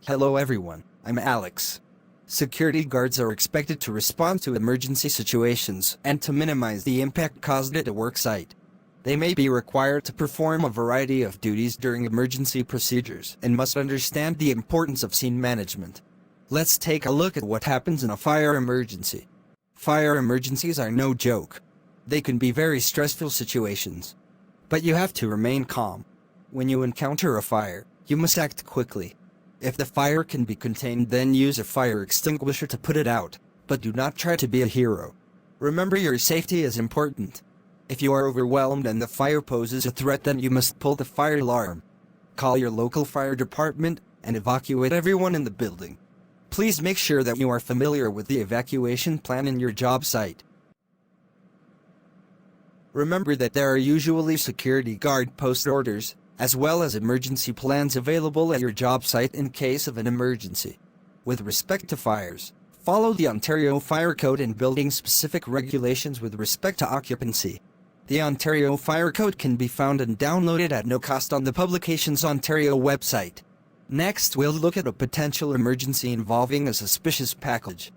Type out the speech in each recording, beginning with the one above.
Hello everyone, I'm Alex. Security guards are expected to respond to emergency situations and to minimize the impact caused at a work site. They may be required to perform a variety of duties during emergency procedures and must understand the importance of scene management. Let's take a look at what happens in a fire emergency. Fire emergencies are no joke. They can be very stressful situations. But you have to remain calm. When you encounter a fire, you must act quickly. If the fire can be contained, then use a fire extinguisher to put it out, but do not try to be a hero. Remember, your safety is important. If you are overwhelmed and the fire poses a threat, then you must pull the fire alarm. Call your local fire department and evacuate everyone in the building. Please make sure that you are familiar with the evacuation plan in your job site. Remember that there are usually security guard post orders, as well as emergency plans available at your job site in case of an emergency. With respect to fires, follow the Ontario Fire Code and building-specific regulations with respect to occupancy. The Ontario Fire Code can be found and downloaded at no cost on the Publications Ontario website. Next, we'll look at a potential emergency involving a suspicious package.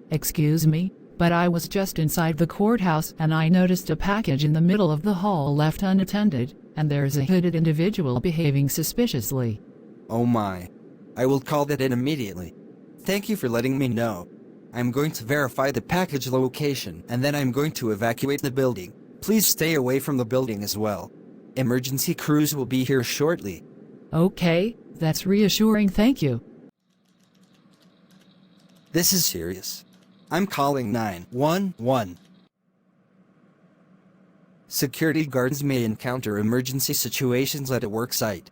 Excuse me, but I was just inside the courthouse and I noticed a package in the middle of the hall left unattended, and there's a hooded individual behaving suspiciously. Oh my. I will call that in immediately. Thank you for letting me know. I'm going to verify the package location and then I'm going to evacuate the building. Please stay away from the building as well. Emergency crews will be here shortly. Okay, that's reassuring, thank you. This is serious. I'm calling 911. Security guards may encounter emergency situations at a work site.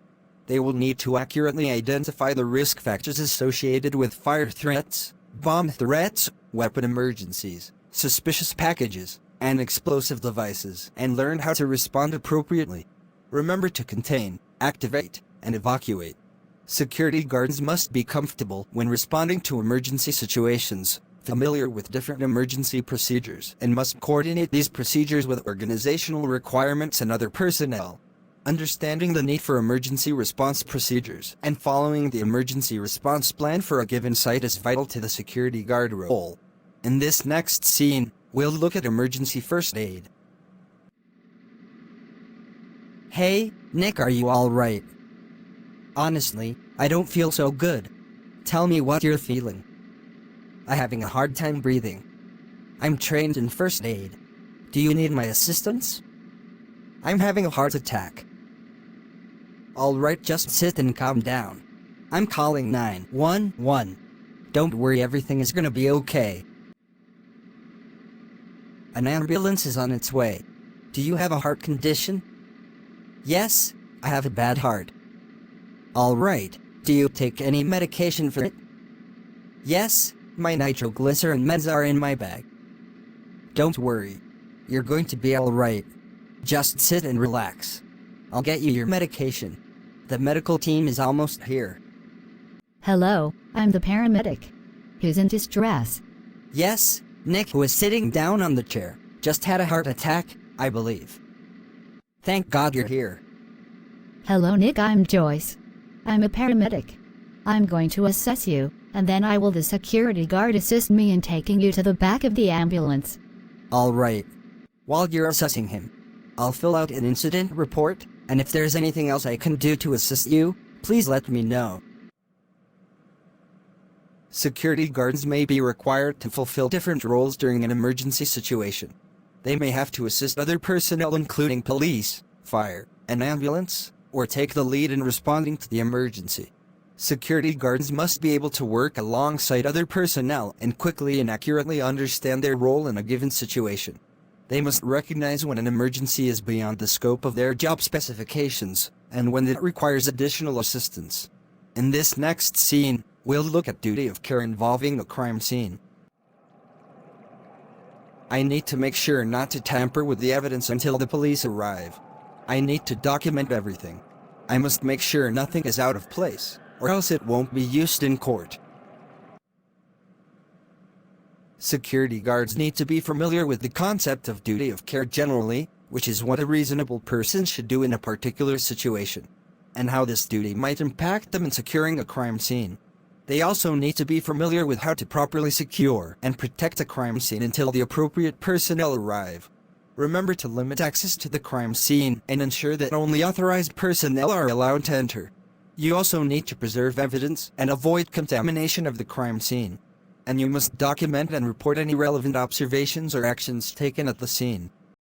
They will need to accurately identify the risk factors associated with fire threats, bomb threats, weapon emergencies, suspicious packages, and explosive devices, and learn how to respond appropriately. Remember to contain, activate, and evacuate. Security guards must be comfortable when responding to emergency situations, familiar with different emergency procedures, and must coordinate these procedures with organizational requirements and other personnel. Understanding the need for emergency response procedures and following the emergency response plan for a given site is vital to the security guard role. In this next scene, we'll look at emergency first aid. Hey, Nick, are you alright? Honestly, I don't feel so good. Tell me what you're feeling. I'm having a hard time breathing. I'm trained in first aid. Do you need my assistance? I'm having a heart attack. Alright, just sit and calm down. I'm calling 911. Don't worry, everything is gonna be okay. An ambulance is on its way. Do you have a heart condition? Yes, I have a bad heart. Alright, do you take any medication for it? Yes, my nitroglycerin meds are in my bag. Don't worry, you're going to be alright. Just sit and relax. I'll get you your medication. The medical team is almost here. Hello, I'm the paramedic. Who's in distress? Yes, Nick, who is sitting down on the chair, just had a heart attack, I believe. Thank God you're here. Hello, Nick, I'm Joyce. I'm a paramedic. I'm going to assess you, and then the security guard assist me in taking you to the back of the ambulance. Alright. While you're assessing him, I'll fill out an incident report, and if there's anything else I can do to assist you, please let me know. Security guards may be required to fulfill different roles during an emergency situation. They may have to assist other personnel including police, fire, and ambulance, or take the lead in responding to the emergency. Security guards must be able to work alongside other personnel and quickly and accurately understand their role in a given situation. They must recognize when an emergency is beyond the scope of their job specifications, and when it requires additional assistance. In this next scene, we'll look at duty of care involving a crime scene. I need to make sure not to tamper with the evidence until the police arrive. I need to document everything. I must make sure nothing is out of place, or else it won't be used in court. Security guards need to be familiar with the concept of duty of care generally, which is what a reasonable person should do in a particular situation. and how this duty might impact them in securing a crime scene. They also need to be familiar with how to properly secure and protect a crime scene until the appropriate personnel arrive. Remember to limit access to the crime scene and ensure that only authorized personnel are allowed to enter. You also need to preserve evidence and avoid contamination of the crime scene. And you must document and report any relevant observations or actions taken at the scene.